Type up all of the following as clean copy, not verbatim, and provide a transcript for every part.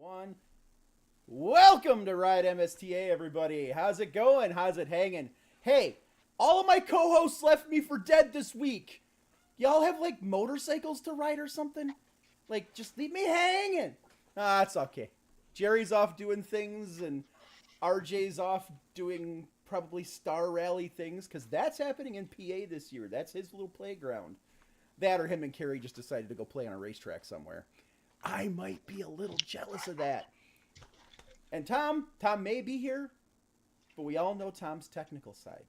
One. Welcome to RideMSTA, everybody. How's it going? How's it hanging? Hey, all of my co-hosts left me for dead this week. Y'all have like motorcycles to ride or something? Like, just leave me hanging. It's okay. Jerry's off doing things, and RJ's off doing probably Star Rally things, because that's happening in PA this year. That's his little playground. That or him and Carrie just decided to go play on a racetrack somewhere. I might be a little jealous of that. And Tom may be here, but we all know Tom's technical side.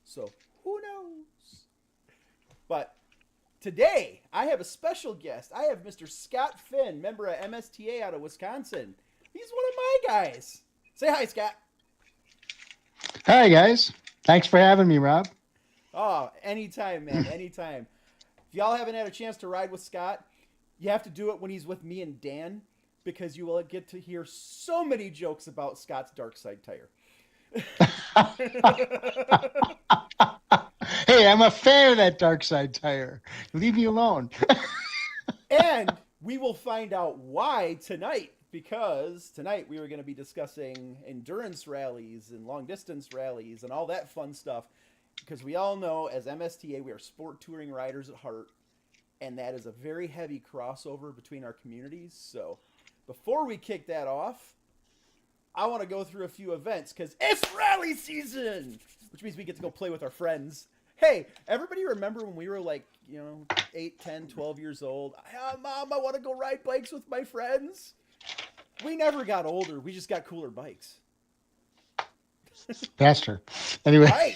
So, who knows? But today, I have a special guest. I have Mr. Scott Finn, member of MSTA out of Wisconsin. He's one of my guys. Say hi, Scott. Hi, guys. Thanks for having me, Rob. Oh, anytime, man, anytime. If y'all haven't had a chance to ride with Scott, you have to do it when he's with me and Dan, because you will get to hear so many jokes about Scott's dark side tire. Hey, I'm a fan of that dark side tire. Leave me alone. And we will find out why tonight, because tonight we are going to be discussing endurance rallies and long distance rallies and all that fun stuff. Because we all know, as MSTA, we are sport touring riders at heart, and that is a very heavy crossover between our communities. So before we kick that off, I want to go through a few events, because it's rally season, which means we get to go play with our friends. Hey, everybody remember when we were like, 8, 10, 12 years old? Mom, I want to go ride bikes with my friends. We never got older. We just got cooler bikes. Faster. Anyway. Right.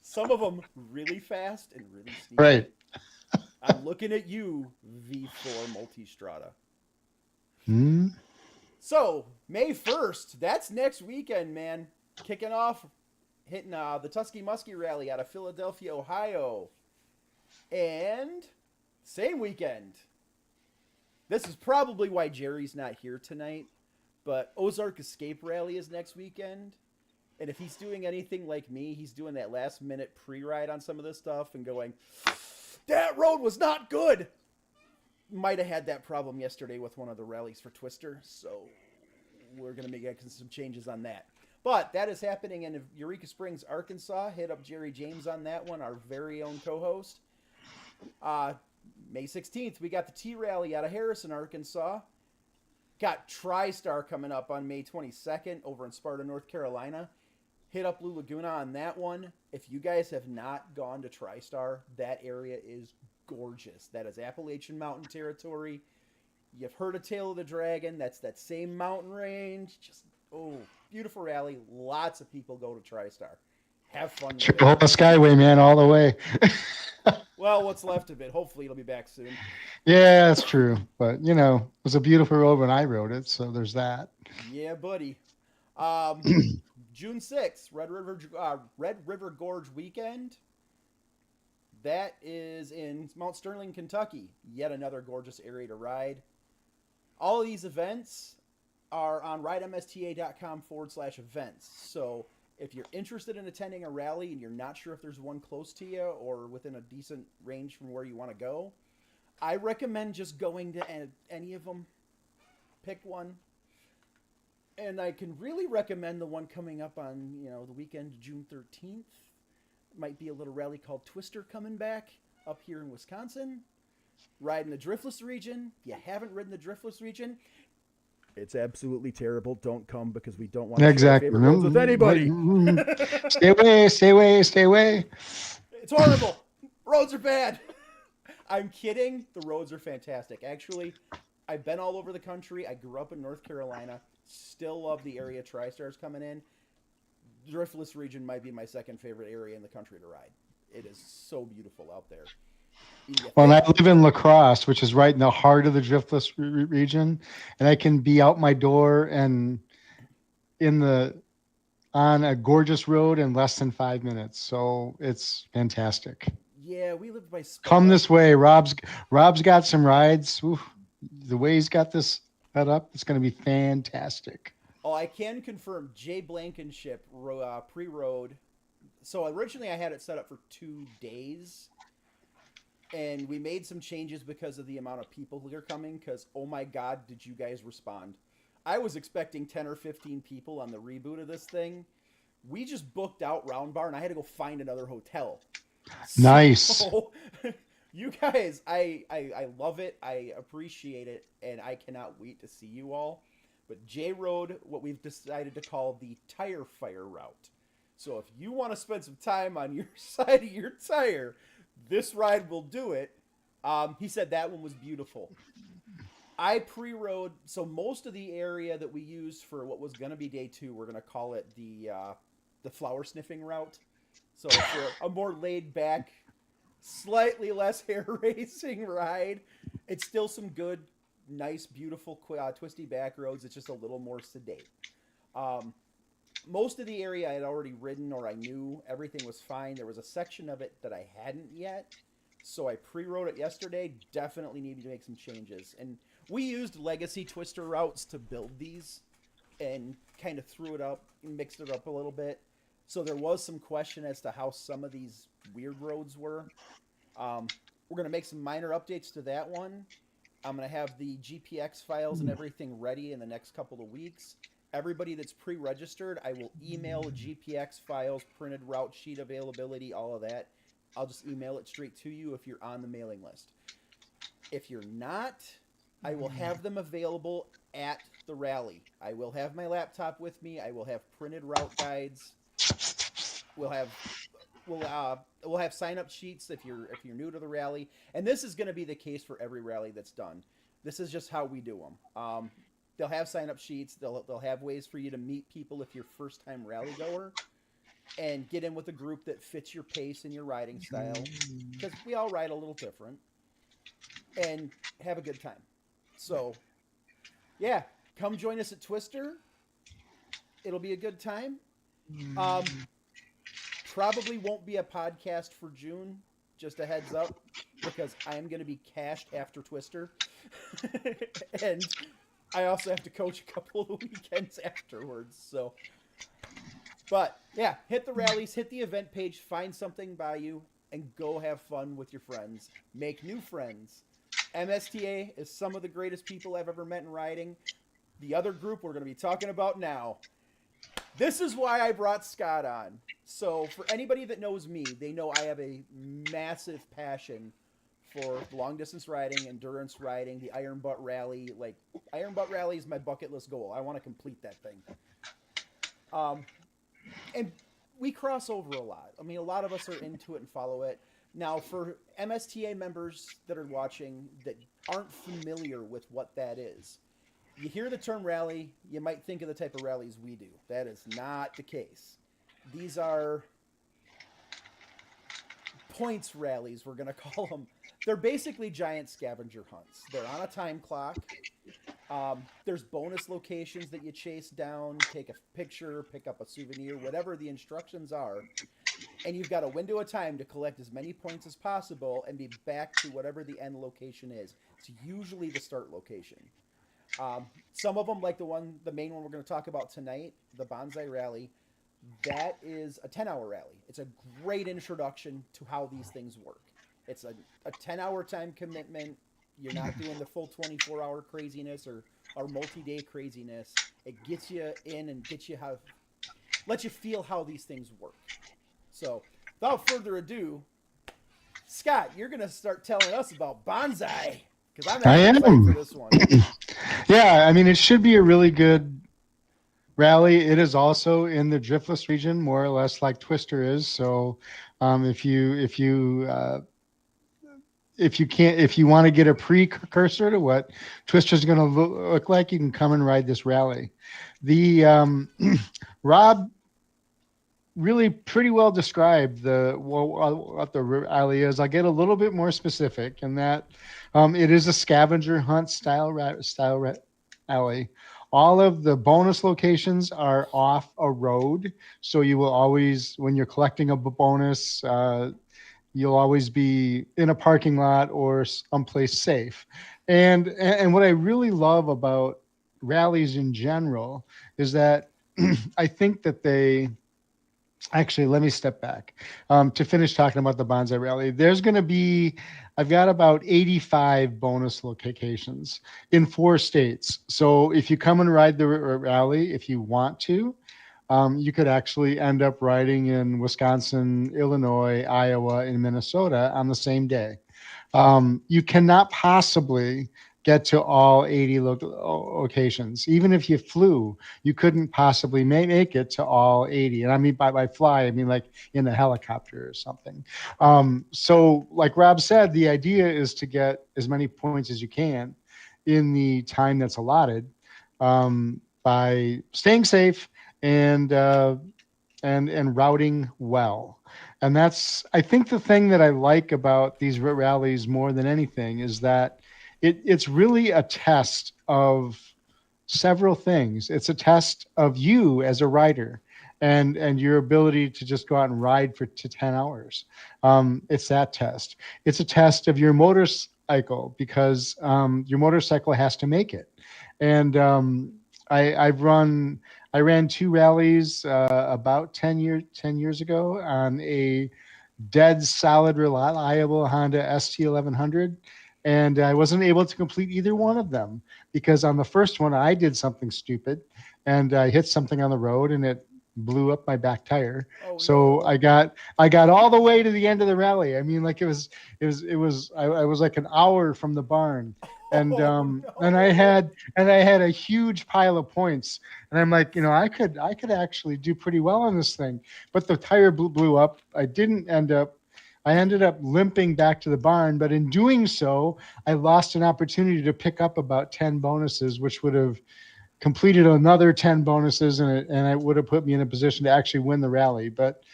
Some of them really fast and really sneaky. Right. I'm looking at you, V4 Multistrada. Hmm. So, May 1st, that's next weekend, man. Kicking off, hitting the Tusky Muskie Rally out of Philadelphia, Ohio. And same weekend. This is probably why Jerry's not here tonight, but Ozark Escape Rally is next weekend. And if he's doing anything like me, he's doing that last-minute pre-ride on some of this stuff and going, that road was not good. Might have had that problem yesterday with one of the rallies for Twister, so we're going to make some changes on that. But that is happening in Eureka Springs, Arkansas. Hit up Jerry James on that one, our very own co-host. May 16th, we got the T-Rally out of Harrison, Arkansas. Got TriStar coming up on May 22nd over in Sparta, North Carolina. Hit up Blue Laguna on that one. If you guys have not gone to TriStar, that area is gorgeous. That is Appalachian Mountain territory. You've heard of Tail of the Dragon. That's that same mountain range. Just, beautiful rally. Lots of people go to TriStar. Have fun with it. Triple Skyway, man, all the way. Well, what's left of it. Hopefully it'll be back soon. Yeah, that's true. But, it was a beautiful road when I rode it, so there's that. Yeah, buddy. June 6th, Red River Gorge weekend. That is in Mount Sterling, Kentucky. Yet another gorgeous area to ride. All of these events are on ridemsta.com/events. So if you're interested in attending a rally and you're not sure if there's one close to you or within a decent range from where you want to go, I recommend just going to any of them. Pick one. And I can really recommend the one coming up on, the weekend, June 13th. Might be a little rally called Twister coming back up here in Wisconsin. Riding the Driftless region. If you haven't ridden the Driftless region, it's absolutely terrible. Don't come, because we don't want to share favorite roads with anybody. Stay away, stay away, stay away. It's horrible. Roads are bad. I'm kidding. The roads are fantastic. Actually, I've been all over the country. I grew up in North Carolina. Still love the area TriStar's coming in. Driftless region might be my second favorite area in the country to ride. It is so beautiful out there. Well, I live in Lacrosse, which is right in the heart of the Driftless region, and I can be out my door and on a gorgeous road in less than 5 minutes. So it's fantastic. Yeah, we live by Sparta. Come this way. Rob's got some rides. Ooh, the way he's got this set up, it's going to be fantastic. Oh, I can confirm Jay Blankenship pre-rode. So originally I had it set up for 2 days. and we made some changes because of the amount of people who are coming. Because oh my god, did you guys respond? I was expecting 10 or 15 people on the reboot of this thing. We just booked out Round Bar, and I had to go find another hotel. Nice. So, you guys, I love it. I appreciate it, and I cannot wait to see you all. But J Road, what we've decided to call the tire fire route. So if you want to spend some time on your side of your tire, this ride will do it. He said that one was beautiful. I pre-rode, so most of the area that we used for what was going to be day two, we're going to call it the flower sniffing route. So for a more laid back, slightly less hair racing ride, it's still some good, nice, beautiful, twisty back roads. It's just a little more sedate. Um, Most of the area I had already ridden or I knew everything was fine. There was a section of it that I hadn't yet. So I pre-rode it yesterday. Definitely needed to make some changes. And we used legacy twister routes to build these and kind of threw it up and mixed it up a little bit. So there was some question as to how some of these weird roads were. We're going to make some minor updates to that one. I'm going to have the GPX files and everything ready in the next couple of weeks. Everybody that's pre-registered, I will email GPX files, printed route sheet availability, all of that. I'll just email it straight to you if you're on the mailing list. If you're not, I will have them available at the rally. I will have my laptop with me. I will have printed route guides. We'll have we'll have sign up sheets if you're new to the rally, and this is going to be the case for every rally that's done. This is just how we do them. They'll have sign up sheets. They'll have ways for you to meet people if you're first time rally goer, and get in with a group that fits your pace and your riding style, because we all ride a little different, and have a good time. So, yeah, come join us at Twister. It'll be a good time. Um, Probably won't be a podcast for June. Just a heads up, because I am going to be cashed after Twister, and I also have to coach a couple of weekends afterwards. So, but yeah, hit the rallies, hit the event page, find something by you, and go have fun with your friends. Make new friends. MSTA is some of the greatest people I've ever met in riding. The other group we're going to be talking about now. This is why I brought Scott on. So for anybody that knows me, they know I have a massive passion for long distance riding, endurance riding, the Iron Butt Rally. Like, Iron Butt Rally is my bucket list goal. I want to complete that thing. And we cross over a lot. I mean, a lot of us are into it and follow it. Now, for MSTA members that are watching that aren't familiar with what that is, you hear the term rally, you might think of the type of rallies we do. That is not the case. These are points rallies, we're going to call them. They're basically giant scavenger hunts. They're on a time clock. There's bonus locations that you chase down, take a picture, pick up a souvenir, whatever the instructions are. And you've got a window of time to collect as many points as possible and be back to whatever the end location is. It's usually the start location. Some of them, like the main one we're going to talk about tonight, the Bonzai Rally, that is a 10-hour rally. It's a great introduction to how these things work. It's a 10-hour time commitment. You're not doing the full 24-hour craziness or multi-day craziness. It gets you in and lets you feel how these things work. So, without further ado, Scott, you're going to start telling us about Bonzai, because I'm excited for this one. Yeah, I mean, it should be a really good rally. It is also in the driftless region, more or less like Twister is. So, if you want to get a precursor to what Twister is going to look like, you can come and ride this rally. The Rob really pretty well described what the rally is. I'll get a little bit more specific in that it is a scavenger hunt style rally. All of the bonus locations are off a road, so you will always, when you're collecting a bonus, you'll always be in a parking lot or someplace safe. And what I really love about rallies in general is that I think that they Actually, let me step back to finish talking about the Bonzai Rally. There's going to be, I've got about 85 bonus locations in 4 states. So if you come and ride the rally, if you want to, you could actually end up riding in Wisconsin, Illinois, Iowa, and Minnesota on the same day. You cannot possibly get to all 80 locations. Even if you flew, you couldn't possibly make it to all 80. And I mean, by fly, I mean like in a helicopter or something. So like Rob said, the idea is to get as many points as you can in the time that's allotted, by staying safe and routing well. And that's, I think, the thing that I like about these rallies more than anything is that it's really a test of several things. It's a test of you as a rider and your ability to just go out and ride for 10 hours. It's that test. It's a test of your motorcycle because your motorcycle has to make it. And I ran 2 rallies about 10 years ago on a dead solid reliable Honda ST1100, and I wasn't able to complete either one of them because on the first one I did something stupid and I hit something on the road and it blew up my back tire. Oh So no. I got all the way to the end of the rally. I mean, like I was like an hour from the barn, and Oh I had a huge pile of points, and I'm like, I could actually do pretty well on this thing, but the tire blew up. I ended up limping back to the barn, but in doing so, I lost an opportunity to pick up about 10 bonuses, which would have completed another 10 bonuses, and it would have put me in a position to actually win the rally. But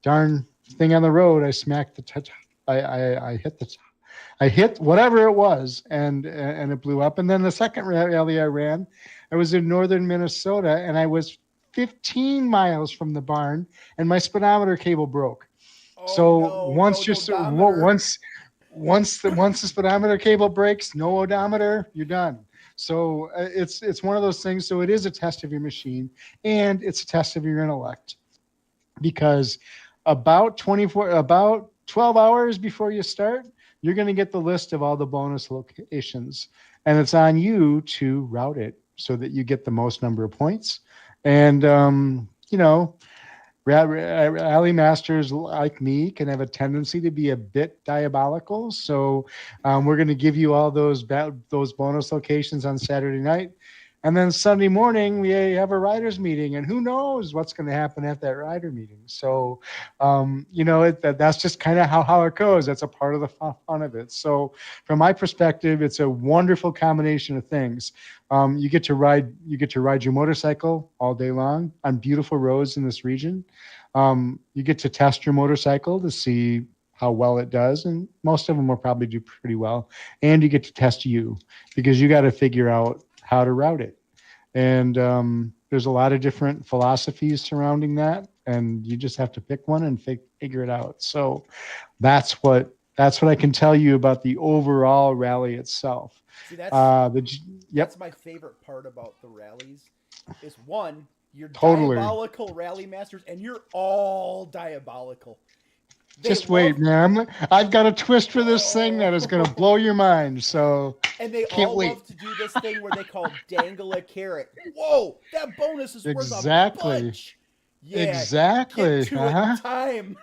darn thing on the road, I smacked I hit I hit whatever it was, and it blew up. And then the second rally I ran, I was in northern Minnesota, and I was 15 miles from the barn, and my speedometer cable broke. Oh So no, no odometer. once the speedometer cable breaks, no odometer, you're done. So it's one of those things. So it is a test of your machine, and it's a test of your intellect, because about 12 hours before you start, you're going to get the list of all the bonus locations, and it's on you to route it so that you get the most number of points. And rally masters like me can have a tendency to be a bit diabolical. So we're going to give you all those bonus locations on Saturday night. And then Sunday morning, we have a riders meeting, and who knows what's going to happen at that rider meeting. So, that's just kind of how it goes. That's a part of the fun of it. So from my perspective, it's a wonderful combination of things. You get to ride your motorcycle all day long on beautiful roads in this region. You get to test your motorcycle to see how well it does, and most of them will probably do pretty well. And you get to test you, because you got to figure out how to route it. And there's a lot of different philosophies surrounding that, and you just have to pick one and figure it out. So that's what I can tell you about the overall rally itself. See, Yep, that's my favorite part about the rallies. Is one, you're totally. diabolical rally masters, and you're all diabolical. They Just wait, love man. I've got a twist for this thing that is going to oh, blow your mind. So and they can't all wait. love to do this thing where they call dangle a carrot. Whoa, that bonus is worth a Exactly. bunch. Yeah, get Exactly. to it in time.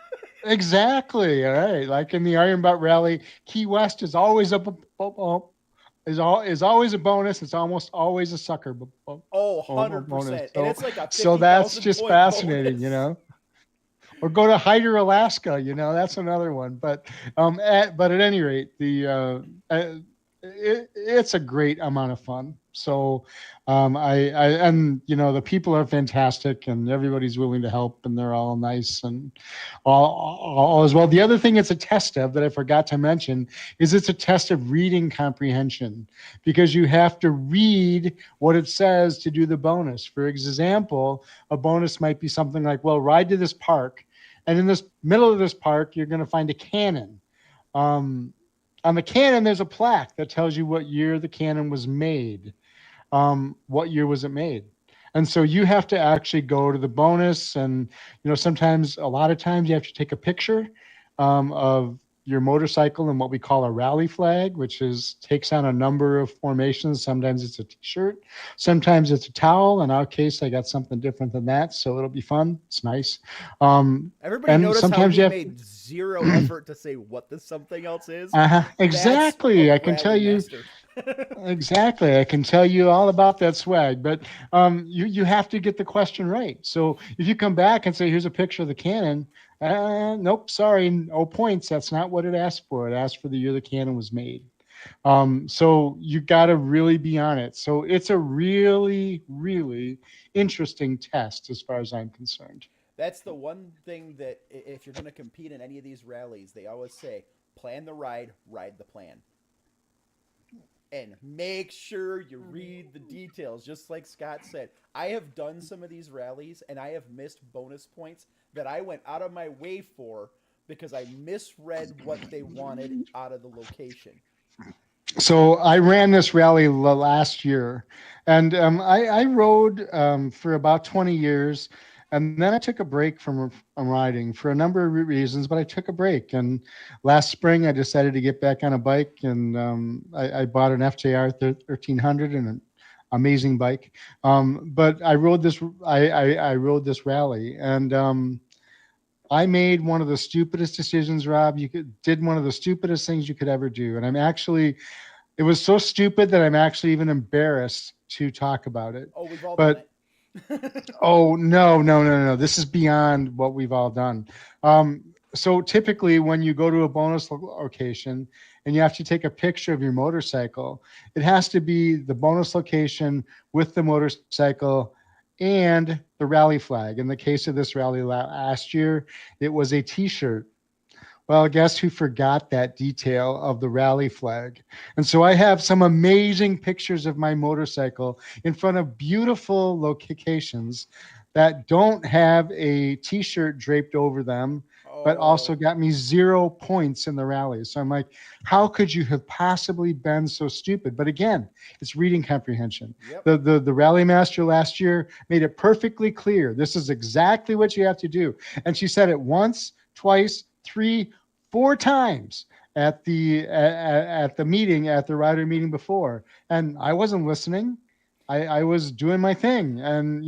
Exactly. All right. Like in the Iron Butt Rally, Key West is always is always a bonus. It's almost always a sucker Oh, bonus. 100%. And it's like a So that's 50,000 just point fascinating, bonus. Or go to Hyder, Alaska. That's another one. But at any rate, it's a great amount of fun. So and the people are fantastic, and everybody's willing to help, and they're all nice and all as well. The other thing it's a test of that I forgot to mention is it's a test of reading comprehension, because you have to read what it says to do the bonus. For example, a bonus might be something like, well, ride to this park, and in this middle of this park, you're going to find a cannon. On the cannon, there's a plaque that tells you what year the cannon was made. What year was it made? And so you have to actually go to the bonus, and sometimes, a lot of times, you have to take a picture of your motorcycle and what we call a rally flag, which is takes on a number of formations. Sometimes it's a t-shirt, sometimes it's a towel. In our case, I got something different than that, so it'll be fun. It's nice. Everybody And notice how sometimes you he have made zero effort to say what the something else is? That's a exactly. I can tell rally you. master. Exactly. I can tell you all about that swag, but you have to get the question right. So if you come back and say, here's a picture of the cannon, nope, sorry, no points. That's not what it asked for. It asked for the year the cannon was made. So you got to really be on it. So it's a really, really interesting test as far as I'm concerned. That's the one thing that if you're going to compete in any of these rallies, they always say plan the ride, ride the plan. And make sure you read the details. Just like Scott said, I have done some of these rallies and I have missed bonus points that I went out of my way for because I misread what they wanted out of the location. So I ran this rally last year, and I rode for about 20 years, and then I took a break from riding for a number of reasons. But I took a break, and last spring I decided to get back on a bike, and I bought an FJR 1300 and an amazing bike. But I rode this rally, and I made one of the stupidest decisions, Rob. Did one of the stupidest things you could ever do, and it was so stupid that I'm actually even embarrassed to talk about it. Oh, we've all done But it. oh, no, no, no, no. This is beyond what we've all done. So typically, when you go to a bonus location and you have to take a picture of your motorcycle, it has to be the bonus location with the motorcycle and the rally flag. In the case of this rally last year, it was a T-shirt. Well, guess who forgot that detail of the rally flag? And so I have some amazing pictures of my motorcycle in front of beautiful locations that don't have a T-shirt draped over them, but also Oh, got me 0 points in the rally. So I'm like, how could you have possibly been so stupid? But again, it's reading comprehension. yep. The rally master last year made it perfectly clear. This is exactly what you have to do. And she said it once, twice, three, 4 times at the meeting, at the rider meeting before, and I wasn't listening. I was doing my thing, and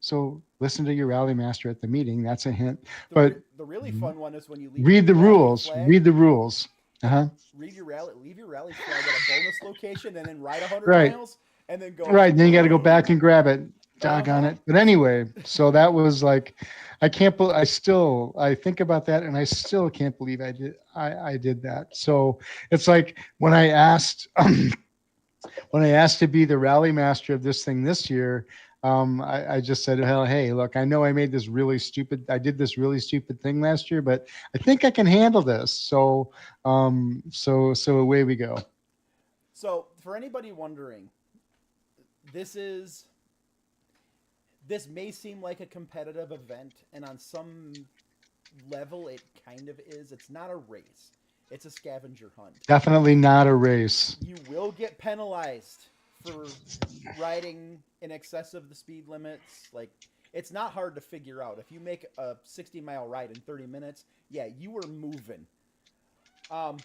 so listen to your rally master at the meeting. That's a hint. But The really fun one is when you leave read your the rally rules. flag. Read the rules. Uh-huh. Leave your rally flag at a bonus location, and then ride 100 Right. miles, and then go. Right. Then you got to go back and grab it. Uh Doggone huh. it. But anyway, so that was like, I can't believe, I think about that and I still can't believe I did that. So it's like when I asked to be the rally master of this thing this year, I just said, hell, hey, look, I know I did this really stupid thing last year, but I think I can handle this. So away we go. So, for anybody wondering, this is this may seem like a competitive event, and on some level, it kind of is. It's not a race; it's a scavenger hunt. Definitely not a race. You will get penalized for riding in excess of the speed limits. Like, it's not hard to figure out. If you make a 60-mile ride in 30 minutes, yeah, you were moving. Um,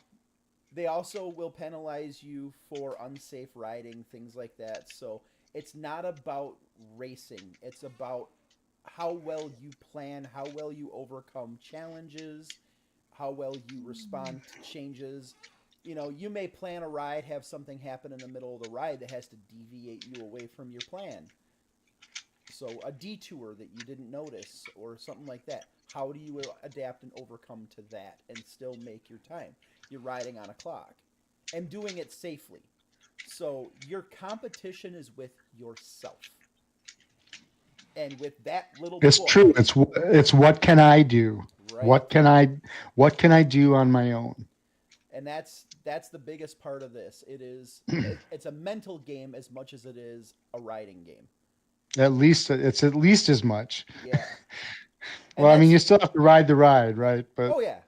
they also will penalize you for unsafe riding, things like that. So it's not about racing. It's about how well you plan, how well you overcome challenges, how well you respond to changes. You may plan a ride, have something happen in the middle of the ride that has to deviate you away from your plan. So a detour that you didn't notice or something like that. How do you adapt and overcome to that and still make your time? You're riding on a clock and doing it safely. So your competition is with yourself. And with that little It's book, true. It's what can I do? right? What can I do on my own? And that's the biggest part of this. It's a mental game as much as it is a riding game. At least it's at least as much. Yeah. And Well, I mean, that's you still have to ride the ride, right? But oh yeah.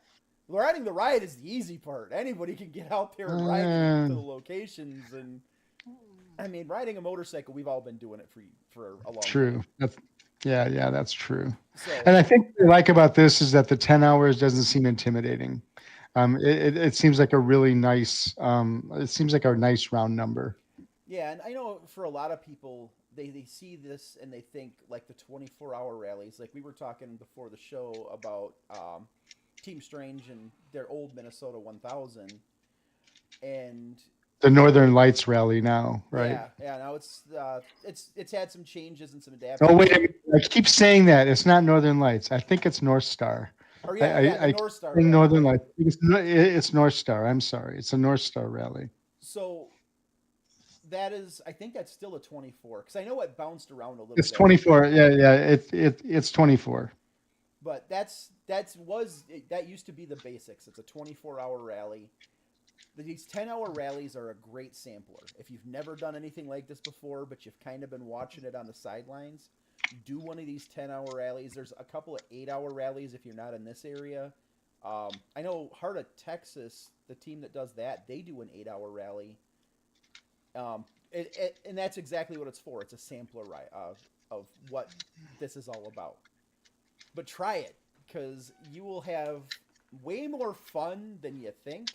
Riding the ride is the easy part. Anybody can get out there and ride it uh, to the locations and I mean, riding a motorcycle, we've all been doing it for a long True. time. Yeah, that's true. So And I think what I like about this is that the 10 hours doesn't seem intimidating. It seems like a really nice, it seems like a nice round number. yeah, and I know for a lot of people, they see this and they think like the 24-hour rallies. Like we were talking before the show about Team Strange and their old Minnesota 1000, and The Northern Lights rally now, right? yeah. Now it's had some changes and some Oh, adaptations. wait a minute. I keep saying that. It's not Northern Lights. I think it's North Star. Or I, I, yeah, the I keep North Star saying rally, Northern right? Lights. It's North Star. I'm sorry. It's a North Star rally. So that is, I think that's still a 24 because I know it bounced around a little It's bit. I think, 24. Yeah. It's 24. but that used to be the basics. It's a 24-hour rally. These 10-hour rallies are a great sampler. If you've never done anything like this before, but you've kind of been watching it on the sidelines, do one of these 10-hour rallies. There's a couple of 8-hour rallies if you're not in this area. I know Heart of Texas, the team that does that, they do an 8-hour rally. And that's exactly what it's for. It's a sampler of what this is all about. But try it because you will have way more fun than you think,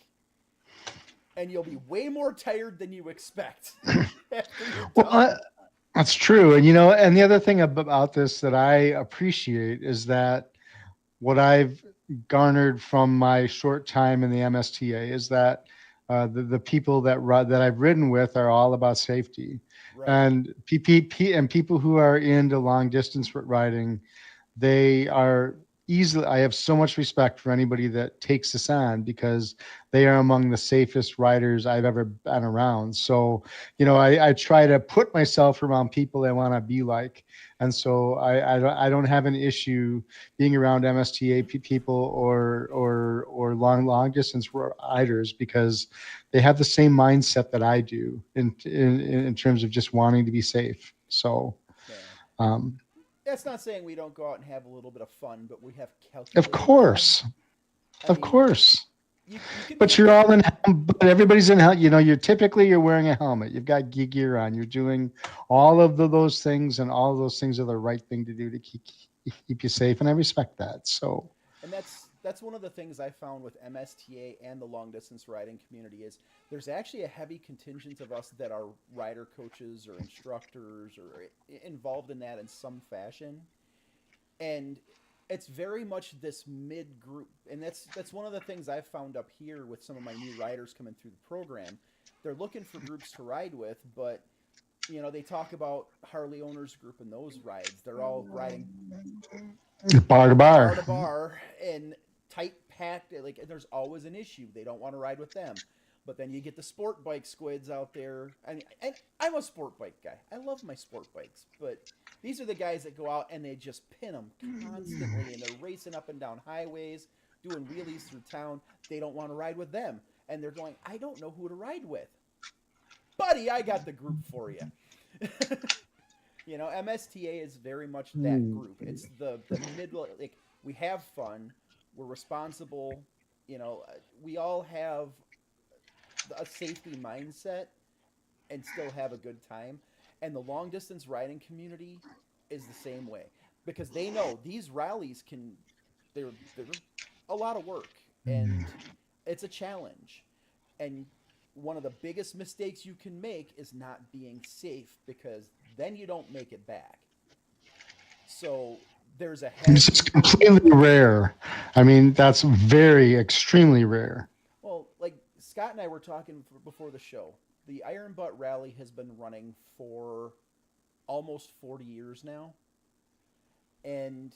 and you'll be way more tired than you expect after you're Well, done. that's true. And, and the other thing about this that I appreciate is that what I've garnered from my short time in the MSTA is that the people that I've ridden with are all about safety, Right. and PPP and people who are into long distance riding, they are easily. I have so much respect for anybody that takes this on because they are among the safest riders I've ever been around. So, I try to put myself around people I want to be like. And so I don't have an issue being around MSTA people or long distance riders because they have the same mindset that I do in terms of just wanting to be safe. So, Yeah. um, That's not saying we don't go out and have a little bit of fun, but we have of calculated fun. course, I of mean, course. you can be But a you're bit. all but everybody's in you're wearing a helmet. You've got gear on. You're doing all of those things, and all of those things are the right thing to do to keep you safe. And I respect that. So, And that's one of the things I found with MSTA and the long distance riding community is there's actually a heavy contingent of us that are rider coaches or instructors or involved in that in some fashion. And it's very much this mid group, and that's one of the things I've found up here with some of my new riders coming through the program. They're looking for groups to ride with, but they talk about Harley owners group and those rides. They're all riding bar to bar bar. to bar and tight packed. Like there's always an issue. They don't want to ride with them. But then you get the sport bike squids out there, and I'm a sport bike guy. I love my sport bikes, but these are the guys that go out and they just pin them constantly, and they're racing up and down highways, doing wheelies through town. They don't want to ride with them, and they're going, I don't know who to ride with, buddy. I got the group for you. MSTA is very much that Hmm. group. It's the mid, like we have fun, we're responsible. We all have a safety mindset and still have a good time. And the long distance riding community is the same way because they know these rallies they're a lot of work and it's a challenge. And one of the biggest mistakes you can make is not being safe because then you don't make it back. So there's a It's just heavy completely rare. I mean, that's very extremely rare. well, like Scott and I were talking before the show. The Iron Butt Rally has been running for almost 40 years now, and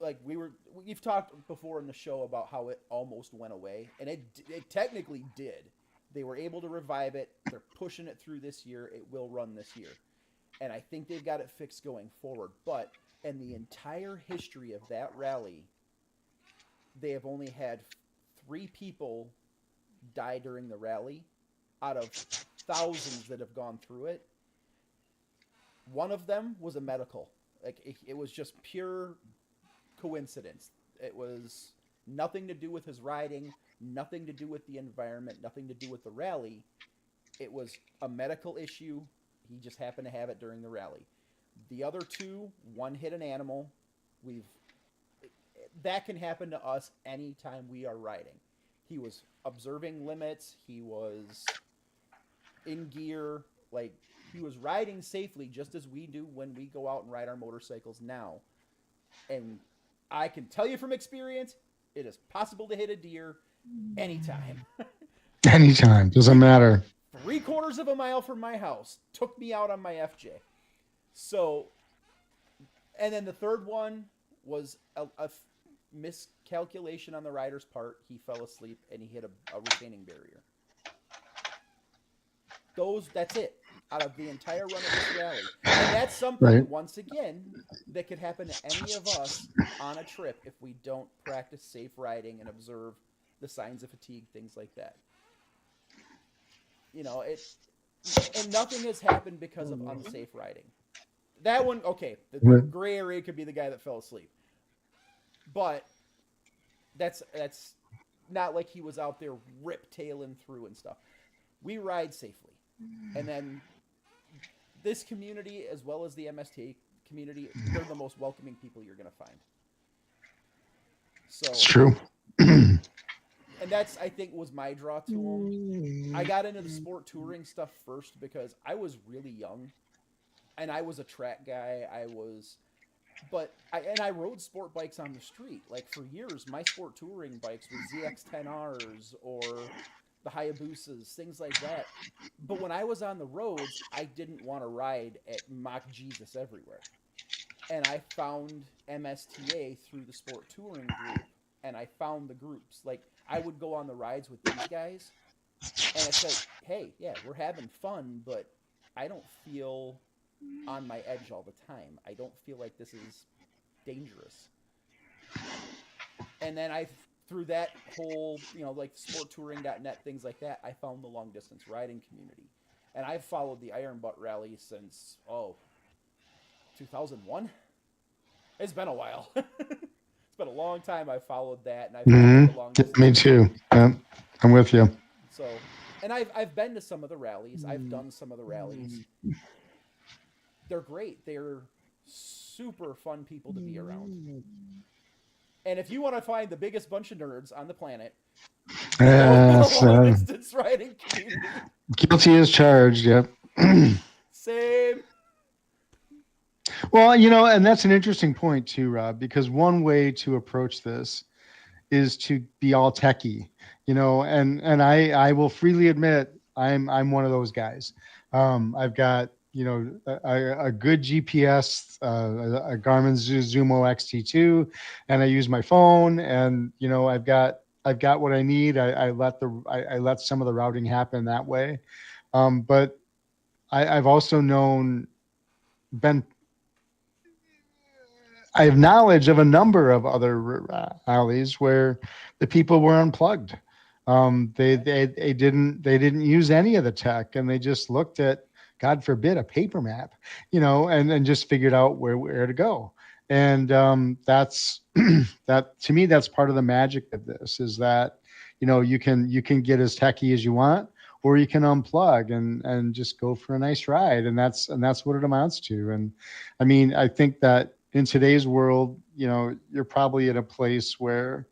like we've talked before in the show about how it almost went away, and it technically did. They were able to revive it. They're pushing it through this year. It will run this year, and I think they've got it fixed going forward. But in the entire history of that rally, they have only had 3 people die during the rally out of thousands that have gone through it. One of them was a medical. Like it was just pure coincidence. It was nothing to do with his riding, nothing to do with the environment, nothing to do with the rally. It was a medical issue. He just happened to have it during the rally. The other two, one hit an animal. We've that can happen to us anytime we are riding. He was observing limits. He was in gear. Like, he was riding safely just as we do when we go out and ride our motorcycles now. And I can tell you from experience, it is possible to hit a deer anytime. Anytime. Doesn't matter. 3/4 of a mile from my house took me out on my FJ. So, and then the third one was a miscalculation on the rider's part. He fell asleep and he hit a retaining barrier. That's it out of the entire run of this rally. And that's something, Right. once again, that could happen to any of us on a trip if we don't practice safe riding and observe the signs of fatigue, things like that. You know, and nothing has happened because of unsafe riding. That one, okay, the gray area could be the guy that fell asleep. But that's not like he was out there rip-tailing through and stuff. We ride safely. And then this community, as well as the MSTA community, they're the most welcoming people you're going to find. So It's true. And that's, I think, was my draw to them. I got into the sport touring stuff first because I was really young. And I was a track guy. I rode sport bikes on the street. Like, for years, my sport touring bikes were ZX10Rs or the Hayabusas, things like that. But when I was on the roads, I didn't want to ride at Mach Jesus everywhere. And I found MSTA through the sport touring group. And I found the groups. Like, I would go on the rides with these guys. And it's like, hey, yeah, we're having fun, but I don't feel on my edge all the time. I don't feel like this is dangerous. And then through that whole, like sporttouring.net, things like that, I found the long distance riding community. And I've followed the Iron Butt Rally since, 2001? It's been a while. It's been a long time I followed that, and I've followed the long distance. Me too. I'm with you. So, and I've been to some of the rallies. I've done some of the rallies. They're great. They're super fun people to be around. And if you want to find the biggest bunch of nerds on the planet, long distance riding community. Guilty as charged. Yep. Same. Well, and that's an interesting point too, Rob, because one way to approach this is to be all techie, and I will freely admit I'm one of those guys. I've got a good GPS, a Garmin Zumo XT2, and I use my phone, and I've got what I need. I let some of the routing happen that way, but I've also I have knowledge of a number of other rallies where the people were unplugged. They didn't use any of the tech, and they just looked at, God forbid, a paper map, and just figured out where to go. And that's that, to me, that's part of the magic of this, is that you can get as techie as you want, or you can unplug and just go for a nice ride, and that's what it amounts to. And I mean, I think that in today's world, you're probably at a place where,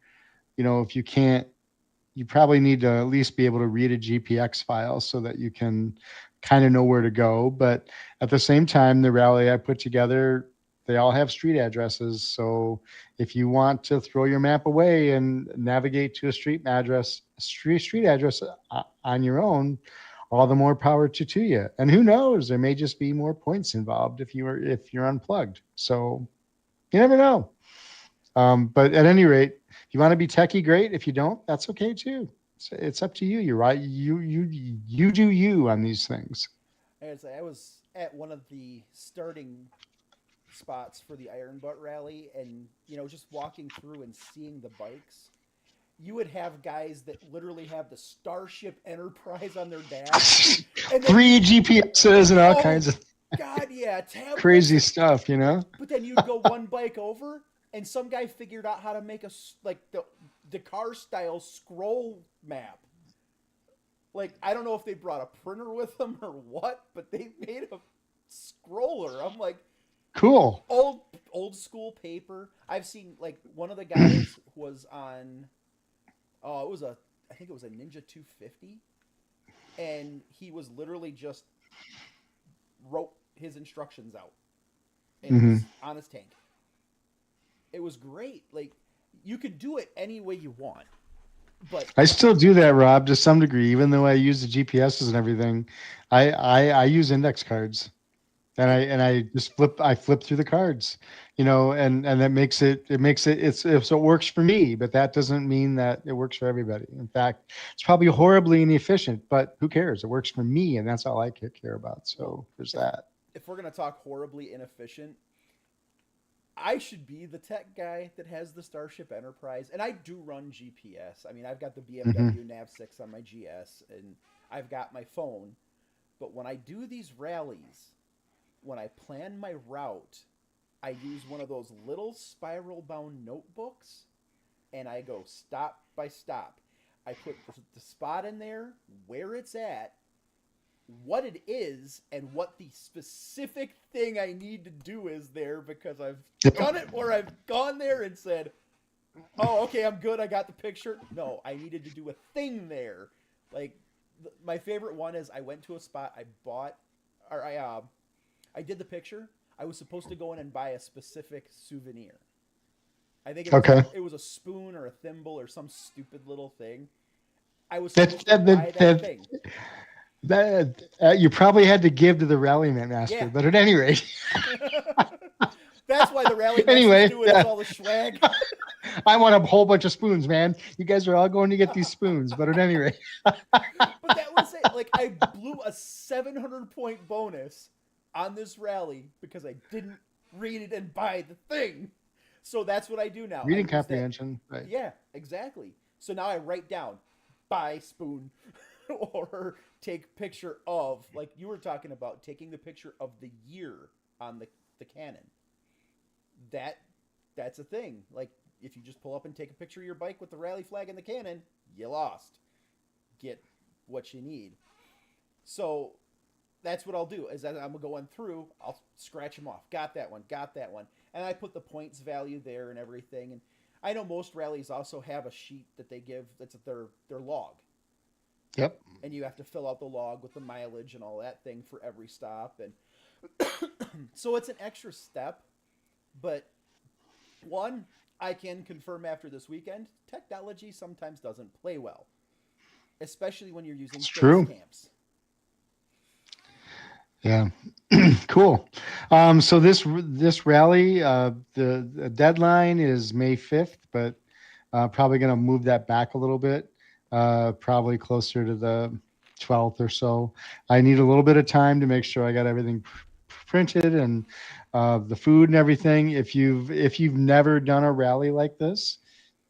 if you can't, you probably need to at least be able to read a GPX file so that you can kind of know where to go. But at the same time, the rally I put together, they all have street addresses. So if you want to throw your map away and navigate to a street address on your own, all the more power to you. And who knows, there may just be more points involved if you're unplugged. So you never know. But at any rate, if you want to be techie, great. If you don't, that's okay too. It's up to you. You're right. You do you on these things. I was at one of the starting spots for the Iron Butt Rally, and just walking through and seeing the bikes. You would have guys that literally have the Starship Enterprise on their dash. And 3 GPSs and all kinds of God, yeah, crazy stuff, But then you'd go one bike over, and some guy figured out how to make the car style scroll map. Like, I don't know if they brought a printer with them or what, but they made a scroller. I'm like, Cool. old school paper. I've seen like one of the guys was on. Oh, it was a. I think it was a Ninja 250, and he was literally just wrote his instructions out, and it Hmm. was on his tank. It was great. Like, you could do it any way you want, but I still do that, Rob, to some degree, even though I use the GPSs and everything. I use index cards. And I it, and I just flip through the cards, and that makes it so it works for me, but that doesn't mean that it works for everybody. In fact, it's probably horribly inefficient, but who cares? It works for me, and that's all I care about. well, So there's if that. if we're gonna talk horribly inefficient, I should be the tech guy that has the Starship Enterprise, and I do run GPS. I mean, I've got the Hmm. BMW Nav 6 on my GS, and I've got my phone. But when I do these rallies, when I plan my route, I use one of those little spiral bound notebooks, and I go stop by stop. I put the spot in there, where it's at, what it is, and what the specific thing I need to do is there, because I've done it where I've gone there and said, "Oh, okay, I'm good. I got the picture." No, I needed to do a thing there. Like, my favorite one is I went to a spot, I bought, or I did the picture. I was supposed to go in and buy a specific souvenir. I think Okay. it was a spoon or a thimble or some stupid little thing. I was That supposed to that buy that, that that, thing. that you probably had to give to the rally master, Yeah. but at any rate, That's why the rally master's anyway, doing is all the swag. I want a whole bunch of spoons, man. You guys are all going to get these spoons, but at any rate, But that was it. Like, I blew a 700-point bonus on this rally because I didn't read it and buy the thing. So that's what I do now. I reading use that. comprehension, right? Yeah, exactly. So now I write down buy spoon or take picture of, like you were talking about, taking the picture of the year on the cannon. That that's a thing. Like, if you just pull up and take a picture of your bike with the rally flag and the cannon, you lost. Get what you need. So that's what I'll do. Is that I'm going through, I'll scratch them off. Got that one. Got that one. And I put the points value there and everything. And I know most rallies also have a sheet that they give that's their log, Yep. and you have to fill out the log with the mileage and all that thing for every stop. And so it's an extra step, but one, I can confirm after this weekend, technology sometimes doesn't play well, especially when you're using It's face true. camps. Yeah. Cool. So this rally, the deadline is May 5th, but probably going to move that back a little bit, probably closer to the 12th or so. I need a little bit of time to make sure I got everything printed and the food and everything. If you've never done a rally like this,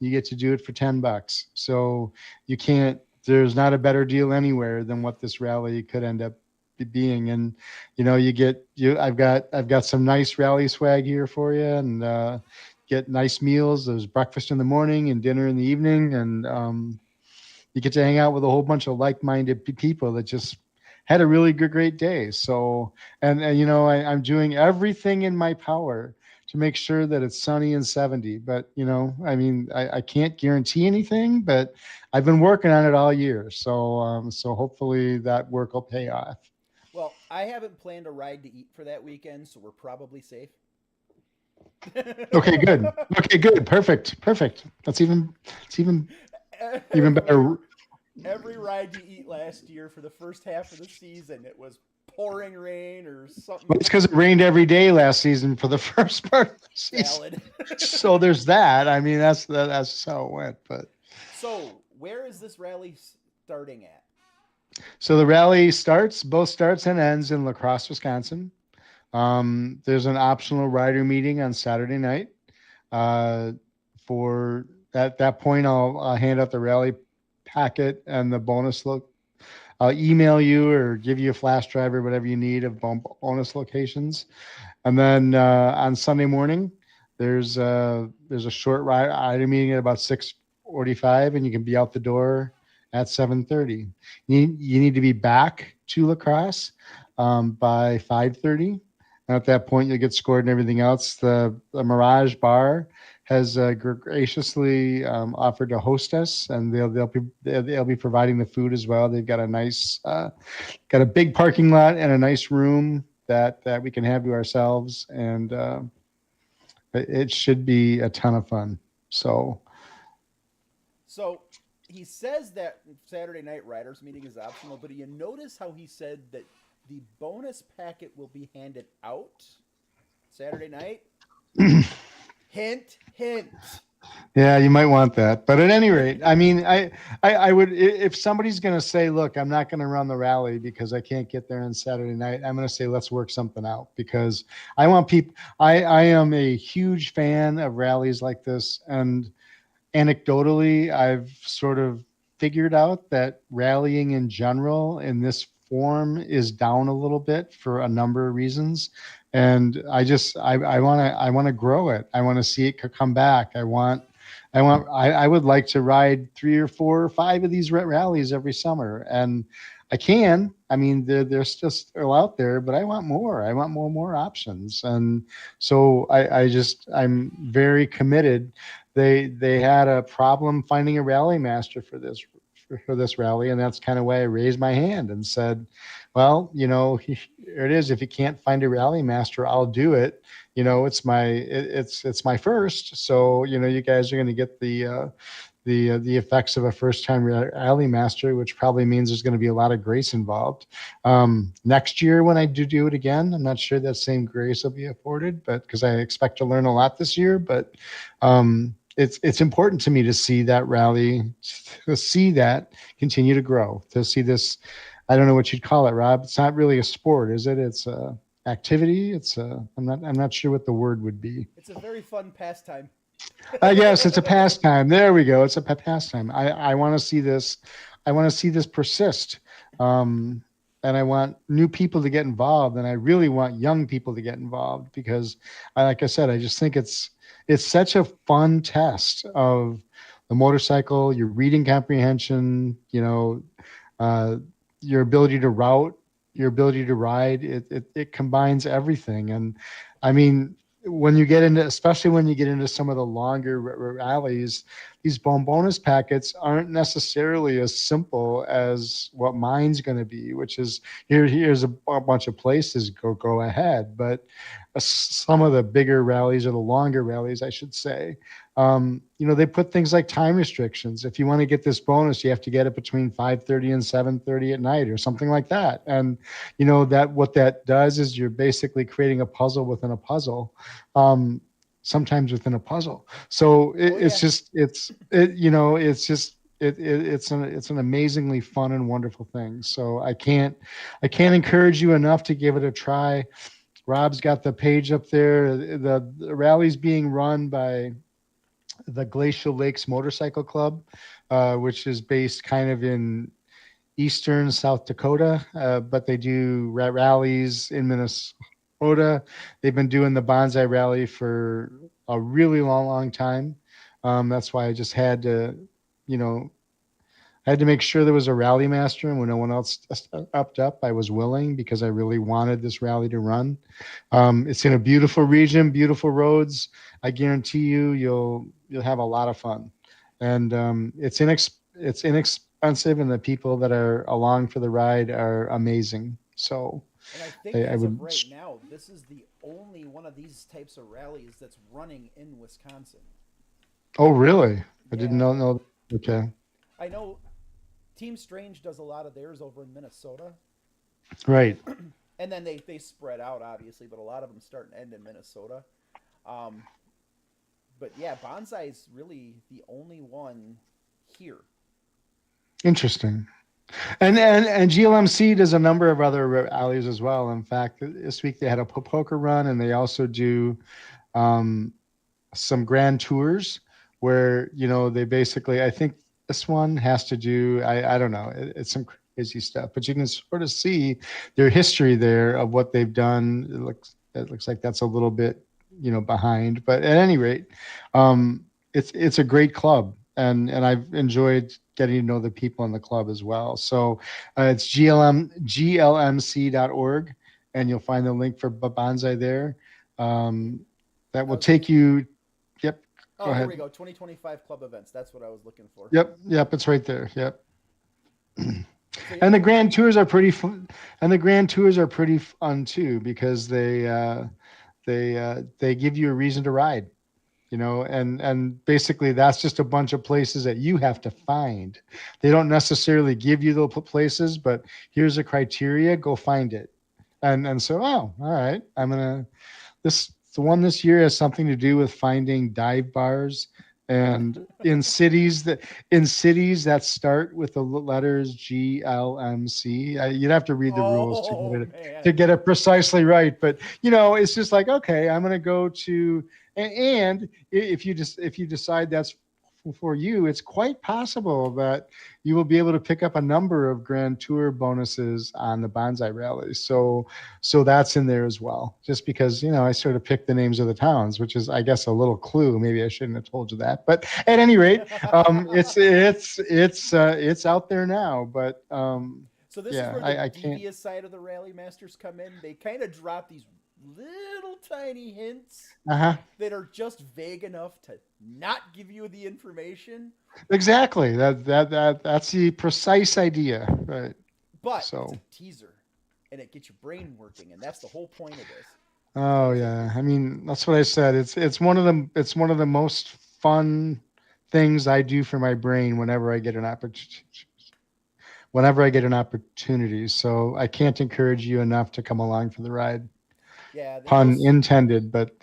you get to do it for $10. So you can't. There's not a better deal anywhere than what this rally could end up being. And you get you. I've got some nice rally swag here for you, and get nice meals. There's breakfast in the morning and dinner in the evening, and you get to hang out with a whole bunch of like-minded people that just had a really great day. So, and I'm doing everything in my power to make sure that it's sunny and 70. But I mean, I can't guarantee anything, but I've been working on it all year. So hopefully that work will pay off. Well, I haven't planned a ride to eat for that weekend, so we're probably safe. Okay, good. Okay, good. Perfect. It's even every better. every ride you eat last year for the first half of the season, it was pouring rain or Well, something it's because it rained every day last season for the first part of the season. valid. So there's that. I mean, that's how it went. But So, where is this rally starting at? so the rally both starts and ends in Lacrosse, Wisconsin. There's an optional rider meeting on Saturday night. Uh, for at that point, I'll hand out the rally packet and the bonus look. I'll email you or give you a flash drive or whatever you need of bonus locations. And then on Sunday morning, there's a short rider meeting at about 6:45, and you can be out the door at 7:30. You need to be back to Lacrosse by 5:30. And at that point, you'll get scored and everything else. The Mirage Bar has graciously offered to host us, and they'll be providing the food as well. They've got a nice got a big parking lot and a nice room that we can have to ourselves, and it should be a ton of fun. So he says that Saturday night riders meeting is optional, but you notice how he said that the bonus packet will be handed out Saturday night? Hint, hint. Yeah, you might want that. But at any rate, I mean, I would, if somebody's going to say, look, I'm not going to run the rally because I can't get there on Saturday night, I'm going to say, let's work something out, because I want people, I am a huge fan of rallies like this. And anecdotally, I've sort of figured out that rallying in general in this form is down a little bit for a number of reasons. And I want to grow it. I want to see it come back. I would like to ride 3 or 4 or 5 of these rallies every summer. And I can. I mean, they're still out there, but I want more. I want more options. And so I'm very committed. They had a problem finding a rally master for this rally, and that's kind of why I raised my hand and said, well, here it is. If you can't find a rally master, I'll do it. It's my first. So, you guys are going to get the effects of a first-time rally master, which probably means there's going to be a lot of grace involved. Next year, when I do it again, I'm not sure that same grace will be afforded, but because I expect to learn a lot this year. But it's important to me to see that rally, to see that continue to grow, to see this. I don't know what you'd call it, Rob. It's not really a sport, is it? It's a activity. I'm not sure what the word would be. It's a very fun pastime. Yes, it's a pastime. There we go. It's a pastime. I want to see this. I want to see this persist. And I want new people to get involved. And I really want young people to get involved because, like I said, I just think it's such a fun test of the motorcycle, your reading comprehension, your ability to route, your ability to ride. It combines everything. And I mean, especially when you get into some of the longer rallies, these bonus packets aren't necessarily as simple as what mine's going to be, which is here's a bunch of places, go ahead. But some of the bigger rallies, or the longer rallies, I should say, they put things like time restrictions. If you want to get this bonus, you have to get it between 5:30 and 7:30 at night or something like that. And, that what that does is you're basically creating a puzzle within a puzzle. Sometimes within a puzzle. So it's an amazingly fun and wonderful thing. So I can't encourage you enough to give it a try. Rob's got the page up there. The rally's being run by the Glacial Lakes Motorcycle Club, which is based kind of in eastern South Dakota, but they do rallies in Minnesota. They've been doing the Bonzai Rally for a really long time. That's why I just had to make sure there was a rally master, and when no one else upped up, I was willing because I really wanted this rally to run. It's in a beautiful region, beautiful roads. I guarantee you'll have a lot of fun, and it's inexpensive, and the people that are along for the ride are amazing. So. And I think as of right now, this is the only one of these types of rallies that's running in Wisconsin. Oh, really? I didn't know. Okay. I know Team Strange does a lot of theirs over in Minnesota. Right. And then they spread out, obviously, but a lot of them start and end in Minnesota. But yeah, Bonzai is really the only one here. Interesting. And GLMC does a number of other rallies as well. In fact, this week they had a poker run, and they also do some grand tours where they basically, I think this one has to do, I don't know, it's some crazy stuff, but you can sort of see their history there of what they've done. It looks like that's a little bit behind, but at any rate, it's a great club, and I've enjoyed getting to know the people in the club as well. So it's glmc.org, and you'll find the link for Bonzai there. That will take you. Yep. Go Oh, here ahead. we go. 2025 club events. That's what I was looking for. Yep. It's right there. Yep. So, And the grand tours are pretty fun. And the grand tours are pretty fun too, because they give you a reason to ride. And basically that's just a bunch of places that you have to find. They don't necessarily give you the places, but here's a criteria, go find it. And so, oh, all right, the one this year has something to do with finding dive bars and in cities that start with the letters GLMC. You'd have to read the rules to get it precisely right, but it's just like, okay, I'm going to go to, and if you decide that's for you, it's quite possible that you will be able to pick up a number of Grand Tour bonuses on the Bonzai Rally. So that's in there as well. Just because I sort of picked the names of the towns, which is, I guess, a little clue. Maybe I shouldn't have told you that, but at any rate, it's out there now. But so this is where the devious side of the Rally Masters come in. They kind of drop these little tiny hints that are just vague enough to not give you the information. Exactly. That's the precise idea, right? But it's a teaser, and it gets your brain working, and that's the whole point of this. Oh yeah, I mean that's what I said. It's one of the most fun things I do for my brain whenever I get an opportunity. So I can't encourage you enough to come along for the ride. Yeah, pun intended, but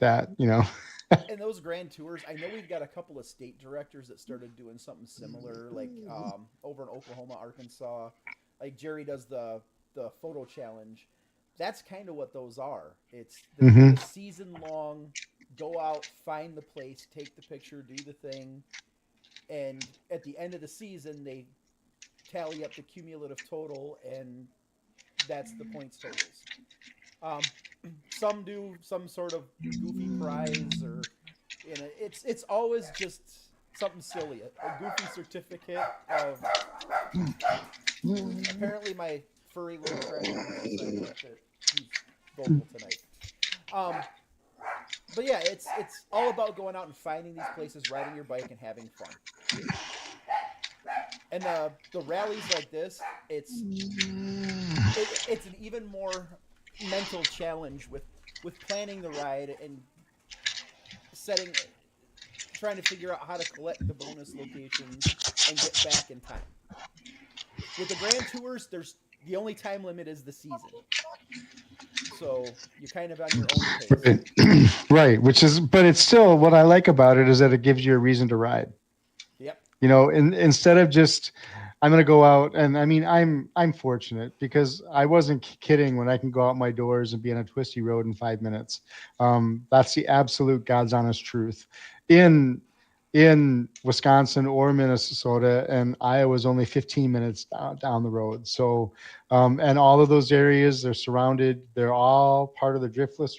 and those grand tours, I know we've got a couple of state directors that started doing something similar, like over in Oklahoma, Arkansas. Like Jerry does the photo challenge. That's kind of what those are. It's the season long. Go out, find the place, take the picture, do the thing, and at the end of the season, they tally up the cumulative total, and that's the points totals. Some do some sort of goofy prize, or it's always just something silly. A goofy certificate of. Apparently, my furry little crashing decided that he's vocal tonight. But yeah, it's all about going out and finding these places, riding your bike, and having fun. And the rallies like this, it's an even more mental challenge with planning the ride and trying to figure out how to collect the bonus locations and get back in time. With the Grand Tours, the only time limit is the season. So you're kind of on your own pace. Right, but it's still, what I like about it is that it gives you a reason to ride. Yep. Instead of just, I'm going to go out, and I mean, I'm fortunate because I wasn't kidding when I can go out my doors and be on a twisty road in 5 minutes. That's the absolute God's honest truth. In Wisconsin or Minnesota and Iowa is only 15 minutes down the road. So, and all of those areas, they're all part of the driftless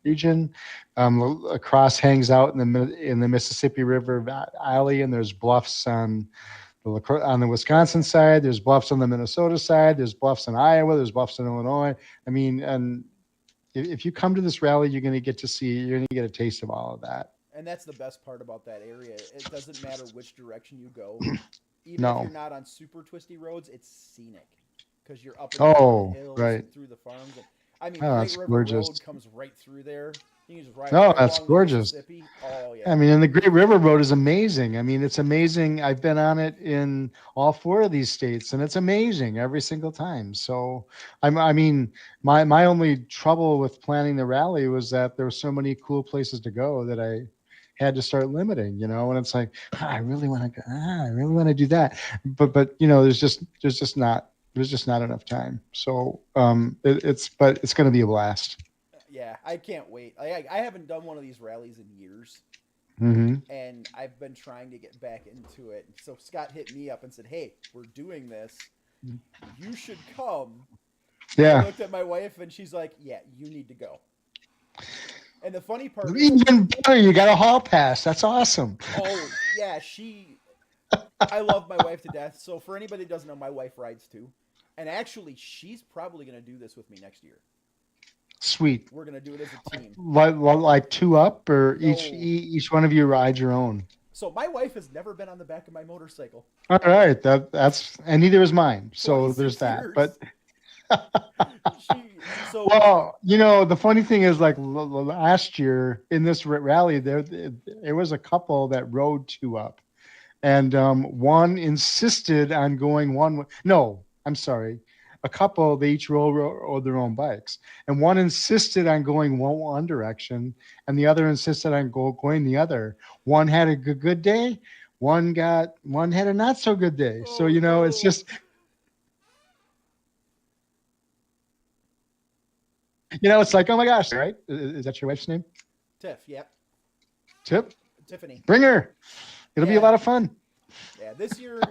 region. Lacrosse hangs out in the Mississippi River Valley, and there's bluffs on the Wisconsin side. There's bluffs on the Minnesota side. There's bluffs in Iowa. There's bluffs in Illinois. I mean, and if you come to this rally, you're going to get a taste of all of that. And that's the best part about that area. It doesn't matter which direction you go. Even if you're not on super twisty roads, it's scenic because you're up in the hills and through the farms. I mean, Great River Road comes right through there. You can just ride that's gorgeous. Oh, yeah. I mean, and the Great River Road is amazing. I mean, it's amazing. I've been on it in all 4 of these states, and it's amazing every single time. So, I mean, my only trouble with planning the rally was that there were so many cool places to go that I had to start limiting, and it's like, I really want to do that. But there's just not enough time. So it's going to be a blast. Yeah, I can't wait. I haven't done one of these rallies in years. And I've been trying to get back into it. So Scott hit me up and said, "Hey, we're doing this. You should come." Yeah. I looked at my wife and she's like, "Yeah, you need to go." And the funny part is, even better, you got a hall pass. That's awesome. Oh yeah, she I love my wife to death. So for anybody that doesn't know, my wife rides too. And actually, she's probably going to do this with me next year. Sweet. We're going to do it as a team. Like two up, or No. each one of you rides your own. So my wife has never been on the back of my motorcycle. All right, that's and neither is mine. So there's 26 that. But years. So well, the funny thing is, like last year in this rally, there was a couple that rode two up, and one insisted on going one. No, I'm sorry, a couple they each rode their own bikes, and one insisted on going one direction, and the other insisted on going the other. One had a good day, one had a not so good day. So oh it's no. just it's like, oh my gosh, right? Is that your wife's name? Tiff, yep. Tip, Tiffany. bring her. It'll be a Yeah. lot of fun. Yeah, this year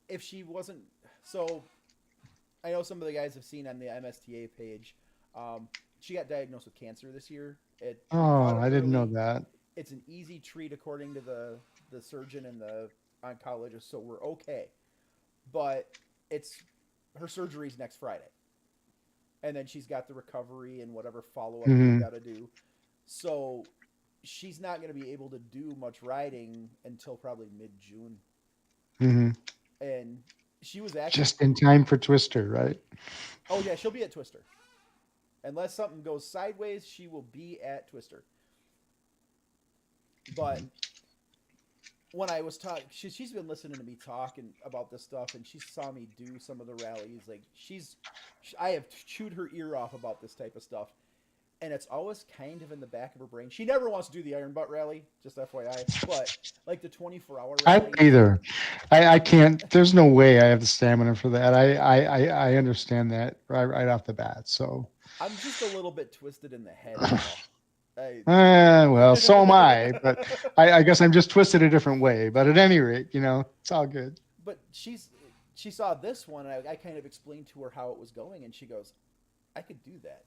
if she wasn't so I know some of the guys have seen on the MSTA page. She got diagnosed with cancer this year. We caught Oh, it I didn't know early. that. It's an easy treat according to the surgeon and the oncologist, so we're okay. But it's her surgery's next Friday, and then she's got the recovery and whatever follow up they've Hmm. got to do. So she's not going to be able to do much riding until probably mid June, Hmm. and she was actually Just in time for Twister, right? oh yeah she'll be at Twister unless something goes sideways. She will be at Twister, but when I was talking, she's been listening to me talk and about this stuff, and she saw me do some of the rallies. Like I have chewed her ear off about this type of stuff, and it's always kind of in the back of her brain. She never wants to do the Iron Butt rally, just FYI, but like the 24-hour I don't rallies. either. I can't. There's no way I have the stamina for that. I understand that right off the bat. So, I'm just a little bit twisted in the head, is all. I, well, so am I. But I guess I'm just twisted a different way. But at any rate, it's all good. but she saw this one, and I kind of explained to her how it was going, and she goes, "I could do that.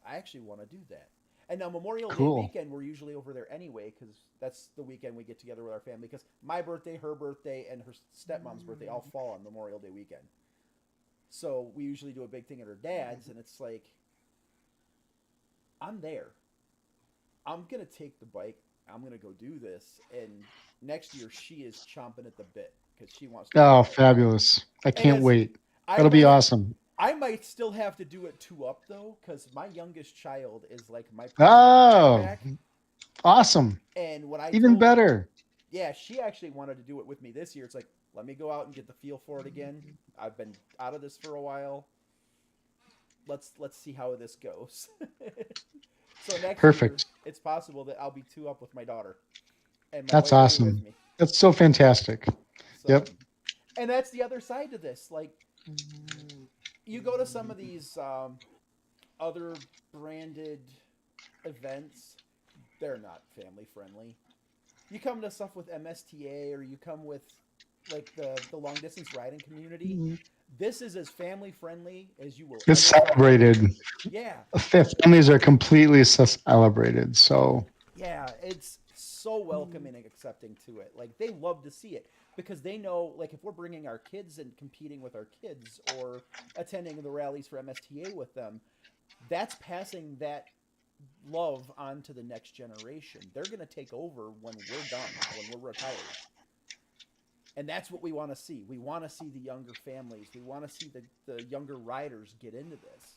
I actually want to do that." And now Memorial Day Cool. weekend, we're usually over there anyway because that's the weekend we get together with our family. Because my birthday, her birthday, and her stepmom's birthday all fall on Memorial Day weekend. So we usually do a big thing at her dad's, and it's like, I'm there. I'm gonna take the bike. I'm gonna go do this, and next year she is chomping at the bit because she wants to do Oh, it. fabulous! I And can't as wait. I That'll be might, awesome. I might still have to do it two up though, because my youngest child is like my permanent ride Oh, back. awesome! And when I Even told, better. yeah, she actually wanted to do it with me this year. It's like, let me go out and get the feel for it again. I've been out of this for a while. Let's see how this goes. So next year, Perfect. it's possible that I'll be two up with my daughter, and my That's wife will be with awesome. me. That's so fantastic. So, Yep. and that's the other side to this. Like, you go to some of these other branded events, they're not family friendly. You come to stuff with MSTA or you come with like the long distance riding community. This is as family friendly as you will It's ever find. celebrated. Yeah, Families are completely celebrated. So, yeah, it's so welcoming and accepting to it. Like they love to see it because they know, like, if we're bringing our kids and competing with our kids or attending the rallies for MSTA with them, that's passing that love on to the next generation. They're going to take over when we're done, when we're retired. And that's what we want to see. We want to see the younger families. We want to see the younger riders get into this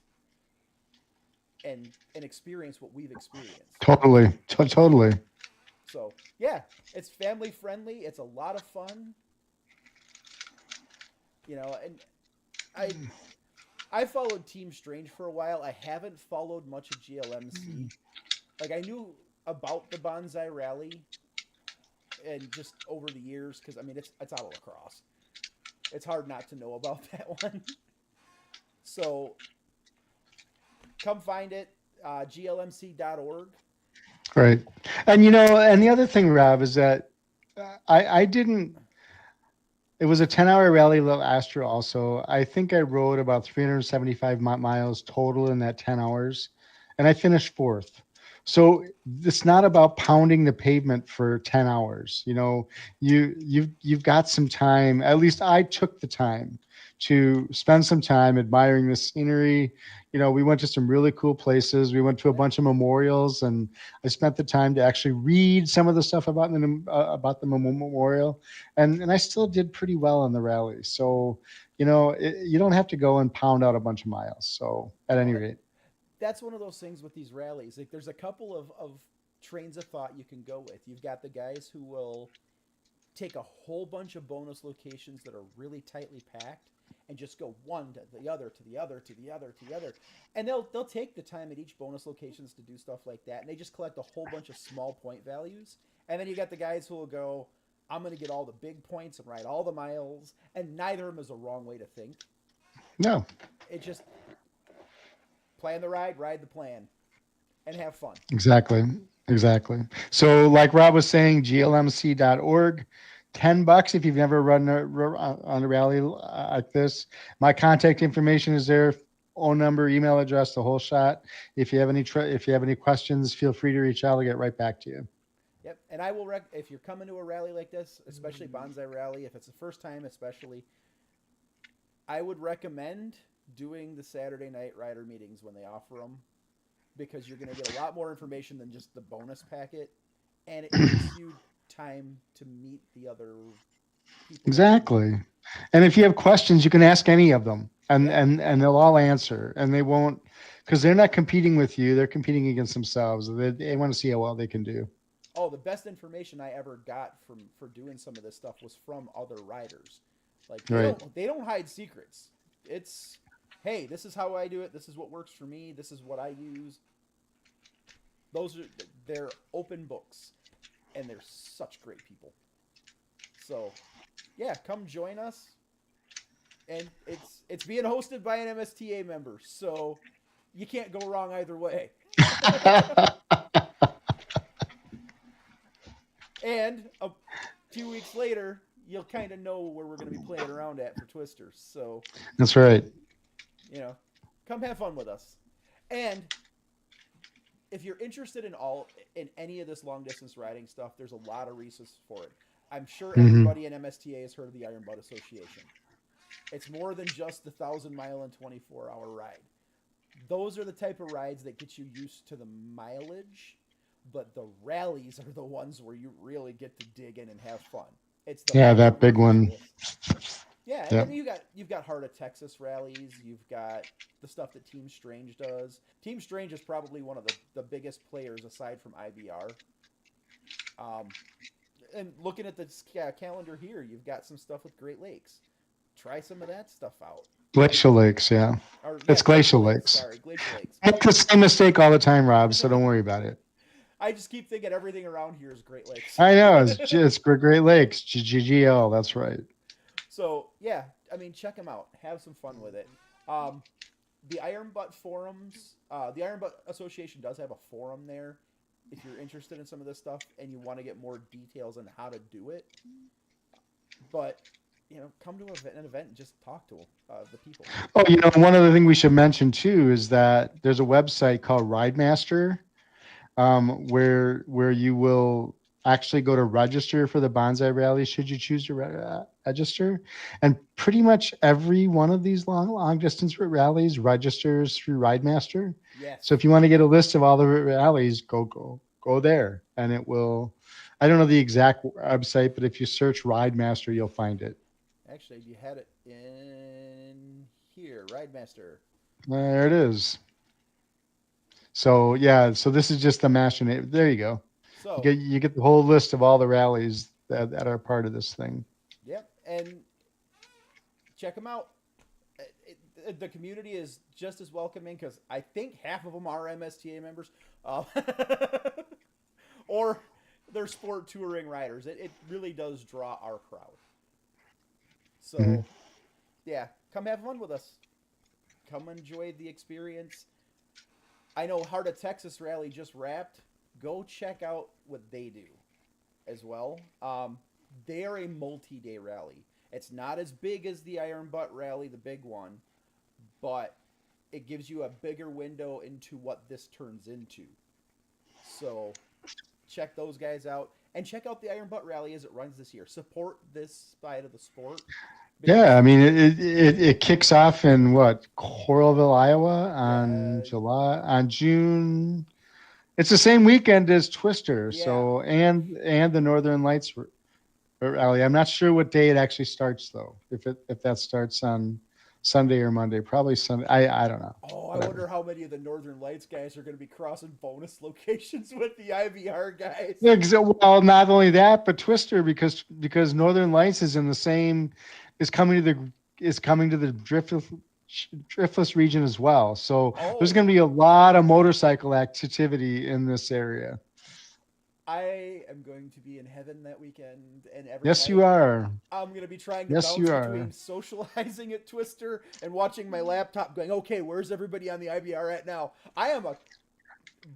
and experience what we've experienced. totally. Totally. So yeah, it's family friendly. It's a lot of fun, and I I followed Team Strange for a while. I haven't followed much of GLMC. Like I knew about the Bonzai Rally, and just over the years, because I mean it's out of Lacrosse. It's hard not to know about that one. So come find it, glmc.org. Right. And and the other thing, Rob, is that I didn't. It was a 10-hour rally last year. Also, I think I rode about 375 miles total in that 10 hours, and I finished fourth. So it's not about pounding the pavement for 10 hours. You know, you've got some time. At least I took the time to spend some time admiring the scenery. You know, we went to some really cool places. We went to a Yeah. bunch of memorials, and I spent the time to actually read some of the stuff about the memorial, and I still did pretty well on the rally. So, you know, you don't have to go and pound out a bunch of miles. So, at No, any rate, that's one of those things with these rallies. Like, there's a couple of trains of thought you can go with. You've got the guys who will take a whole bunch of bonus locations that are really tightly packed and just go one to the other to the other to the other to the other, and they'll take the time at each bonus locations to do stuff like that, and they just collect a whole bunch of small point values. And then you got the guys who will go, I'm going to get all the big points and ride all the miles, and neither of them is a wrong way to think. no. It just plan the ride the plan, and have fun. Exactly. Exactly. So, like Rob was saying, glmc.org, $10 if you've never run on a rally like this. My contact information is there. Phone number, email address, the whole shot. If you have if you have any questions, feel free to reach out. I'll get right back to you. Yep, and I will if you're coming to a rally like this, especially Bonzai Rally, if it's the first time, especially, I would recommend doing the Saturday night rider meetings when they offer them, because you're going to get a lot more information than just the bonus packet, and it gives you time to meet the other people that are doing Exactly. it. And if you have questions, you can ask any of them, and Yeah. they'll all answer, and they won't, because they're not competing with you. They're competing against themselves. They want to see how well they can do. Oh, the best information I ever got from for doing some of this stuff was from other riders. Like, Right. they don't hide secrets. It's, hey, this is how I do it. This is what works for me. This is what I use. Those are, they're open books, and they're such great people. So, yeah, come join us. And it's being hosted by an MSTA member, so you can't go wrong either way. And a few weeks later, you'll kind of know where we're going to be playing around at for Twisters. So, That's right. come have fun with us. And if you're interested in any of this long distance riding stuff, there's a lot of resources for it. I'm sure Hmm. everybody in MSTA has heard of the Iron Butt Association. It's more than just the 1,000 mile and 24-hour ride. Those are the type of rides that get you used to the mileage, but the rallies are the ones where you really get to dig in and have fun. It's the Yeah, fun that big versus one. this. Yeah, and Yeah. then you've got Heart of Texas rallies. You've got the stuff that Team Strange does. Team Strange is probably one of the biggest players aside from IBR. Um, and looking at the calendar here, you've got some stuff with Great Lakes. Try some of that stuff out. Glacial Lakes. Yeah. Or yeah, It's Glacial Glacial Lakes. Lakes. Sorry, Glacial Lakes. I make the same mistake all the time, Rob, so don't worry about it. I just keep thinking everything around here is Great Lakes. I know. It's just Great Lakes. GGL. That's right. So yeah, I mean, check them out. Have some fun with it. Um, the Iron Butt forums, the Iron Butt Association does have a forum there. If you're interested in some of this stuff and you want to get more details on how to do it, but come to an event and just talk to the people. Oh, one other thing we should mention too is that there's a website called RideMaster, where you will actually go to register for the Bonsai Rally should you choose to register. And pretty much every one of these long distance rallies registers through RideMaster. So Yes, if you want to get a list of all the rallies, go there, and it will. I don't know the exact website, but if you search RideMaster, you'll find it. actually, you had it in here, RideMaster. There it is. So yeah, so this is just the master name. There you go. So You get the whole list of all the rallies that are part of this thing. yep, and check them out. The community is just as welcoming because I think half of them are MSTA members, or they're sport touring riders. It really does draw our crowd. So, Mhm. yeah, come have fun with us. Come enjoy the experience. I know Heart of Texas Rally just wrapped. Go check out what they do as well. They are a multi-day rally. It's not as big as the Iron Butt Rally, the big one, but it gives you a bigger window into what this turns into. So check those guys out. And check out the Iron Butt Rally as it runs this year. Support this side of the sport. Yeah, Because, I mean it kicks off in what, Coralville, Iowa yeah, on June. It's the same weekend as Twister, yeah. so and the Northern Lights Rally. I'm not sure what day it actually starts though. If that starts on Sunday or Monday, probably Sunday. I don't know. Oh, I Whatever. wonder how many of the Northern Lights guys are going to be crossing bonus locations with the IVR guys. Yeah, well, not only that, but Twister because Northern Lights is in the same is coming to the driftless region as well. So there's Oh, going to be a lot of motorcycle activity in this area. I am going to be in heaven that weekend, and every Yes, night you are. I'm going to be trying to Yes, bounce you between are. socializing at Twister and watching my laptop going, okay, where's everybody on the IBR at now? I am a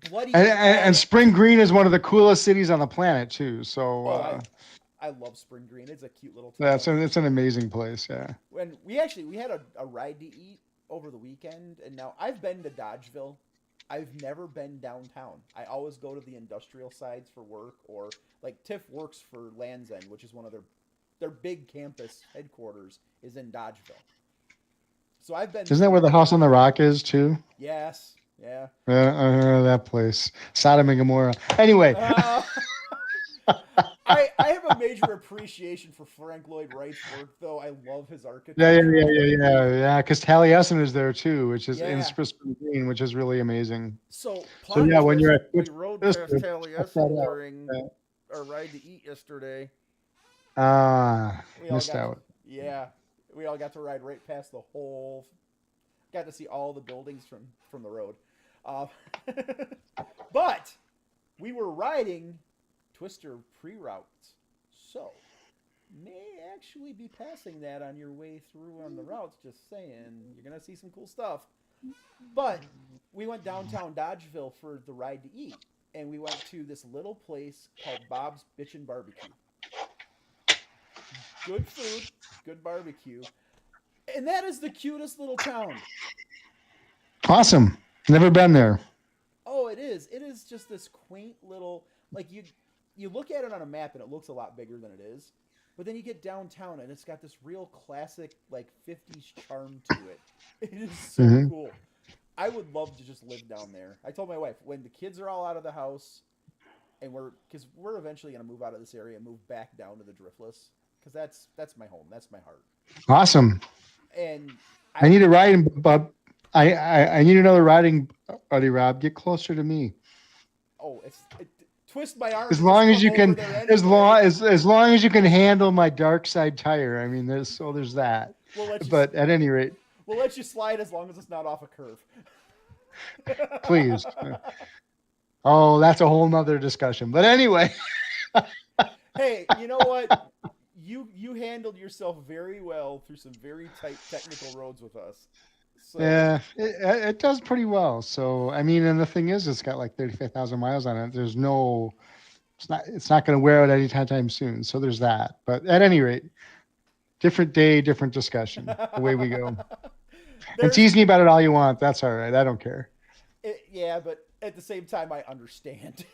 bloody And addict. Spring Green is one of the coolest cities on the planet too. So Oh, I love Spring Green. It's a cute little that's town. it's an amazing place. Yeah. When we had a ride to eat over the weekend, and now I've been to Dodgeville. I've never been downtown. I always go to the industrial sides for work, or like Tiff works for Land's End, which is one of their big campus headquarters is in Dodgeville. So I've been Isn't that where through. the House on the Rock is too? Yes, yeah. That place, Sodom and Gomorrah. Anyway, Uh, I have a major appreciation for Frank Lloyd Wright's work, though. I love his architecture. yeah. Because Taliesin is there too, which is in Yeah. Spring Green, which is really amazing. So So plot yeah, when you're twist: at we rode past Twister, check Taliesin that during out. our ride to eat yesterday. We all Missed got to, out. yeah, we all got to ride right past the whole. Got to see all the buildings from the road, uh, but we were riding Twister pre-routes, so may actually be passing that on your way through on the routes. Just saying, you're gonna see some cool stuff. But we went downtown Dodgeville for the ride to eat, and we went to this little place called Bob's Bitchin' Barbecue. Good food, good barbecue, and that is the cutest little town. Awesome. Never been there. Oh, it is. It is just this quaint little like you look at it on a map and it looks a lot bigger than it is. But then you get downtown and it's got this real classic like 50s charm to it. It is so Hmm. cool. I would love to just live down there. I told my wife when the kids are all out of the house and we're eventually going to move out of this area and move back down to the Driftless cuz that's my home. That's my heart. Awesome. And I I need a riding, but I need another riding buddy, Rob. Get closer to me. oh, twist my arm As and just long as come you over can, there as long as you can handle my dark side tire. I mean, there's that. We'll let you But at any rate, we'll let you slide as long as it's not off a curve. please. Oh, that's a whole nother discussion. But anyway, Hey, you know what? You handled yourself very well through some very tight technical roads with us. So yeah, it does pretty well. So I mean, and the thing is, it's got like 35,000 miles on it. It's not going to wear out anytime soon. So there's that. But at any rate, different day, different discussion. Away we go. And there's tease me about it all you want. That's all right. I don't care. yeah, but at the same time, I understand.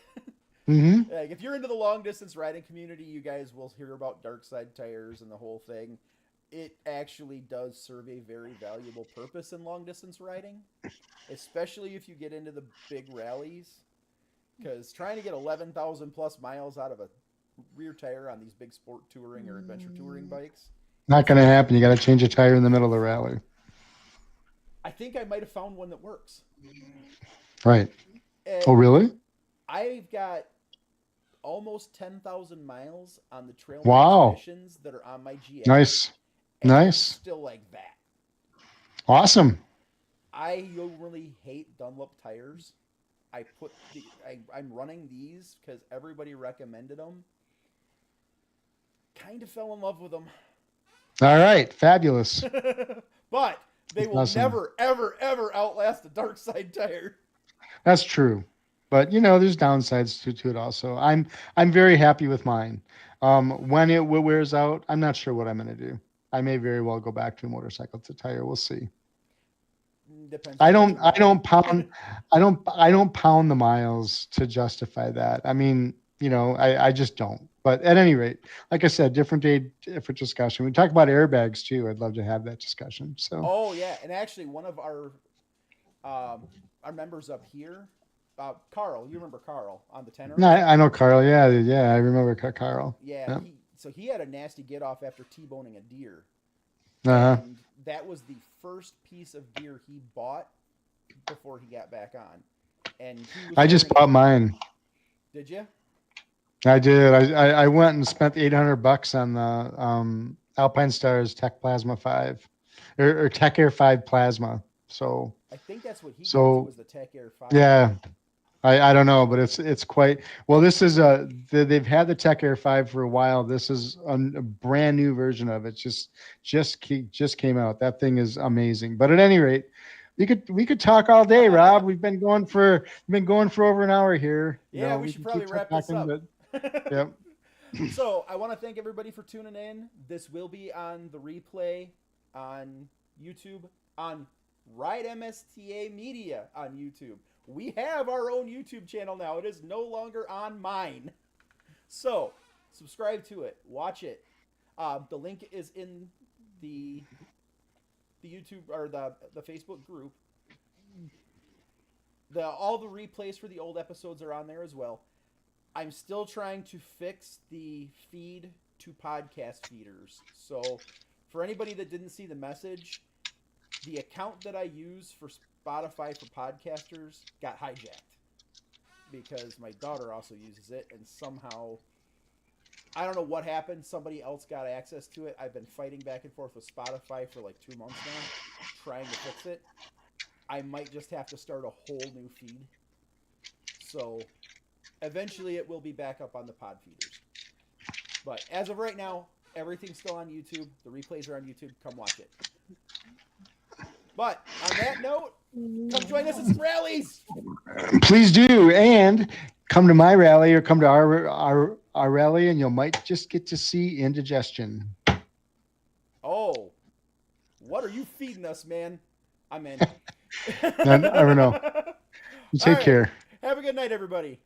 Hmm. Like if you're into the long distance riding community, you guys will hear about dark side tires and the whole thing. It actually does serve a very valuable purpose in long distance riding, especially if you get into the big rallies. Because trying to get 11,000 plus miles out of a rear tire on these big sport touring or adventure touring bikes, Not going to happen. You got to change a tire in the middle of the rally. I think I might have found one that works. Right. And Oh, really? I've got almost 10,000 miles on the Trailman Wow. Expeditions that are on my GX. Nice. And I'm Nice. still like that. Awesome. I really hate Dunlop tires. I'm running these because everybody recommended them. Kind of fell in love with them. All right. Fabulous. But they will Awesome. never, ever, ever outlast a dark side tire. That's true. But there's downsides to it also. I'm very happy with mine. When it wears out, I'm not sure what I'm going to do. I may very well go back to a motorcycle to tire. We'll see. Depends. I on what don't, you're I don't riding. pound, I don't pound the miles to justify that. I mean, I just don't. But at any rate, like I said, different day, different discussion. We talk about airbags too. I'd love to have that discussion. So Oh yeah, and actually, one of our members up here, Carl. You remember Carl on the no, tenors? I know Carl. Yeah, yeah, I remember Carl. Yeah, Yeah. he had a nasty get off after T-boning a deer, Uh-huh. and that was the first piece of gear he bought before he got back on, and he was I just wearing bought it. mine. Did you? I did. I went and spent $800 on the Alpine Stars Tech Plasma 5 or Tech Air 5 Plasma. So I think that's what he got too. so Was the Tech Air 5? yeah, I don't know, but it's quite well. This is they've had the Tech Air 5 for a while. This is a brand new version of it. Just came out. That thing is amazing. But at any rate, we could talk all day, Rob. We've been going for over an hour here. Yeah, we We should can probably keep wrap this talking, up. but yep. So I want to thank everybody for tuning in. This will be on the replay on YouTube, on RideMSTA Media on YouTube. We have our own YouTube channel now. It is no longer on mine. So subscribe to it. Watch it. The link is in the YouTube or the Facebook group. All the replays for the old episodes are on there as well. I'm still trying to fix the feed to podcast feeders. So, for anybody that didn't see the message, the account that I use for Spotify for podcasters got hijacked because my daughter also uses it, and somehow, I don't know what happened. Somebody else got access to it. I've been fighting back and forth with Spotify for like 2 months now, trying to fix it. I might just have to start a whole new feed. So eventually it will be back up on the pod feeders. But as of right now, everything's still on YouTube. The replays are on YouTube. Come watch it. But on that note, come join us at some rallies. Please do, and come to my rally or come to our rally, and you might just get to see indigestion. Oh, what are you feeding us, man? I'm in. I don't know. You take care. Have a good night, everybody.